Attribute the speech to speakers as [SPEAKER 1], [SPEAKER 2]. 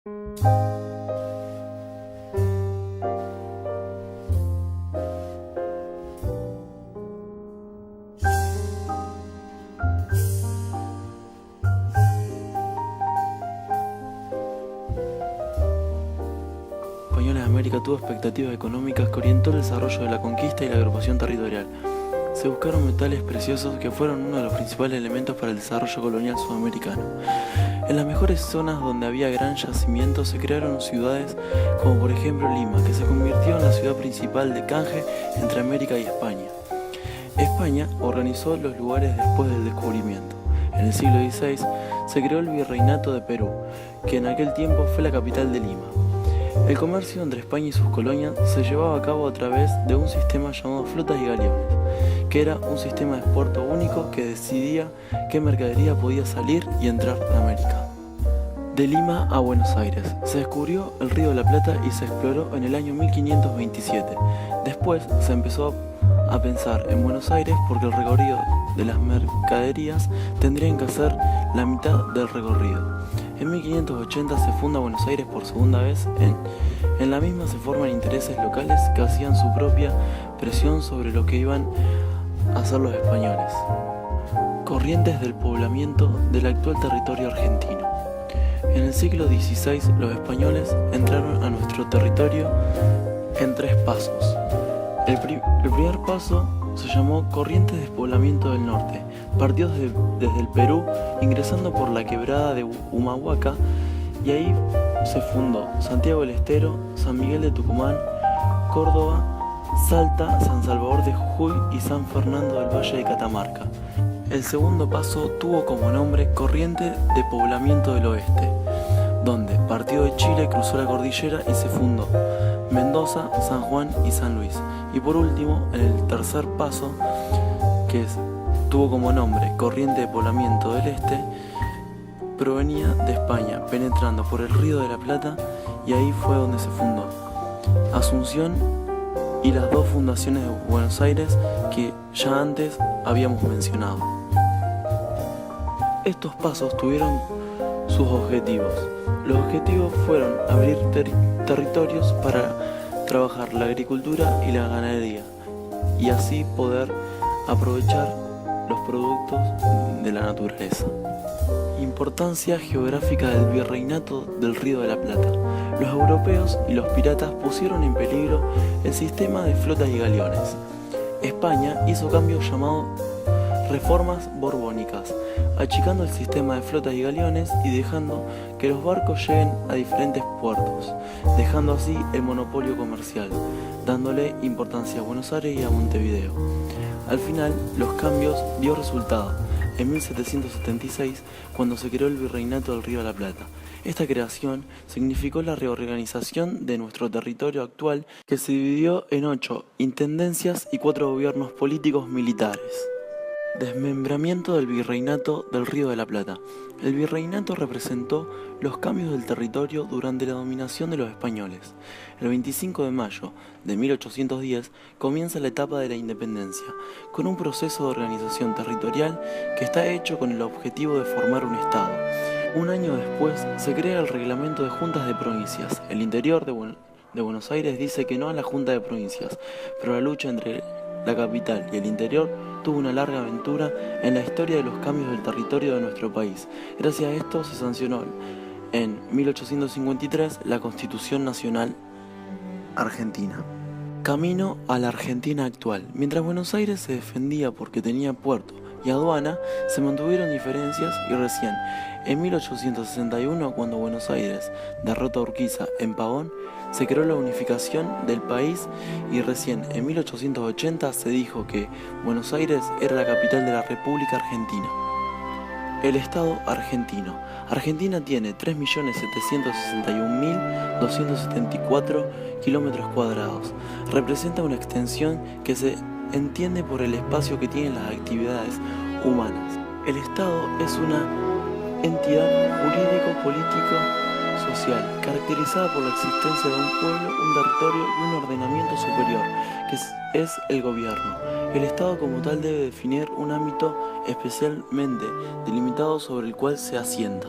[SPEAKER 1] Española de América tuvo expectativas económicas que orientó el desarrollo de la conquista y la agrupación territorial. Se buscaron metales preciosos que fueron uno de los principales elementos para el desarrollo colonial sudamericano. En las mejores zonas donde había gran yacimiento se crearon ciudades como por ejemplo Lima, que se convirtió en la ciudad principal de canje entre América y España. España organizó los lugares después del descubrimiento. En el siglo XVI se creó el Virreinato de Perú, que en aquel tiempo fue la capital de Lima. El comercio entre España y sus colonias se llevaba a cabo a través de un sistema llamado flotas y galeones, que era un sistema de puerto único que decidía qué mercadería podía salir y entrar en América. De Lima a Buenos Aires se descubrió el Río de la Plata y se exploró en el año 1527. Después se empezó a pensar en Buenos Aires porque el recorrido de las mercaderías tendrían que hacer la mitad del recorrido. En 1580 se funda Buenos Aires por segunda vez. En la misma se forman intereses locales que hacían su propia presión sobre lo que iban a hacer los españoles. Corrientes del poblamiento del actual territorio argentino. En el siglo XVI los españoles entraron a nuestro territorio en 3 pasos. El primer paso se llamó Corrientes de Despoblamiento del Norte. Partió desde el Perú, ingresando por la quebrada de Humahuaca, y ahí se fundó Santiago del Estero, San Miguel de Tucumán, Córdoba, Salta, San Salvador de Jujuy y San Fernando del Valle de Catamarca. El segundo paso tuvo como nombre Corriente de Poblamiento del Oeste, donde partió de Chile, cruzó la cordillera y se fundó Mendoza, San Juan y San Luis. Y por último, en el tercer paso, tuvo como nombre Corriente de Poblamiento del Este, provenía de España, penetrando por el Río de la Plata, y ahí fue donde se fundó Asunción y las 2 fundaciones de Buenos Aires que ya antes habíamos mencionado. Estos pasos tuvieron sus objetivos. Los objetivos fueron abrir territorios para trabajar la agricultura y la ganadería y así poder aprovechar los productos de la naturaleza. Importancia geográfica del Virreinato del Río de la Plata. Los europeos y los piratas pusieron en peligro el sistema de flotas y galeones. España hizo cambios llamados reformas borbónicas, achicando el sistema de flotas y galeones y dejando que los barcos lleguen a diferentes puertos, dejando así el monopolio comercial, dándole importancia a Buenos Aires y a Montevideo. Al final, los cambios dio resultado en 1776, cuando se creó el Virreinato del Río de la Plata. Esta creación significó la reorganización de nuestro territorio actual, que se dividió en 8 intendencias y 4 gobiernos políticos militares. Desmembramiento del Virreinato del Río de la Plata. El virreinato representó los cambios del territorio durante la dominación de los españoles. El 25 de mayo de 1810 comienza la etapa de la independencia, con un proceso de organización territorial que está hecho con el objetivo de formar un Estado. Un año después se crea el reglamento de juntas de provincias. El interior de Buenos Aires dice que no a la junta de provincias, pero la lucha entre la capital y el interior tuvo una larga aventura en la historia de los cambios del territorio de nuestro país. Gracias a esto se sancionó en 1853 la Constitución Nacional Argentina. Camino a la Argentina actual. Mientras Buenos Aires se defendía porque tenía puerto y aduana, se mantuvieron diferencias y recién en 1861, cuando Buenos Aires derrota a Urquiza en Pavón, se creó la unificación del país, y recién en 1880 se dijo que Buenos Aires era la capital de la República Argentina. El Estado argentino. Argentina tiene 3.761.274 kilómetros cuadrados. Representa una extensión que se entiende por el espacio que tienen las actividades humanas. El Estado es una entidad jurídico-político-social, caracterizada por la existencia de un pueblo, un territorio y un ordenamiento superior, que es el gobierno. El Estado como tal debe definir un ámbito especialmente delimitado sobre el cual se asienta.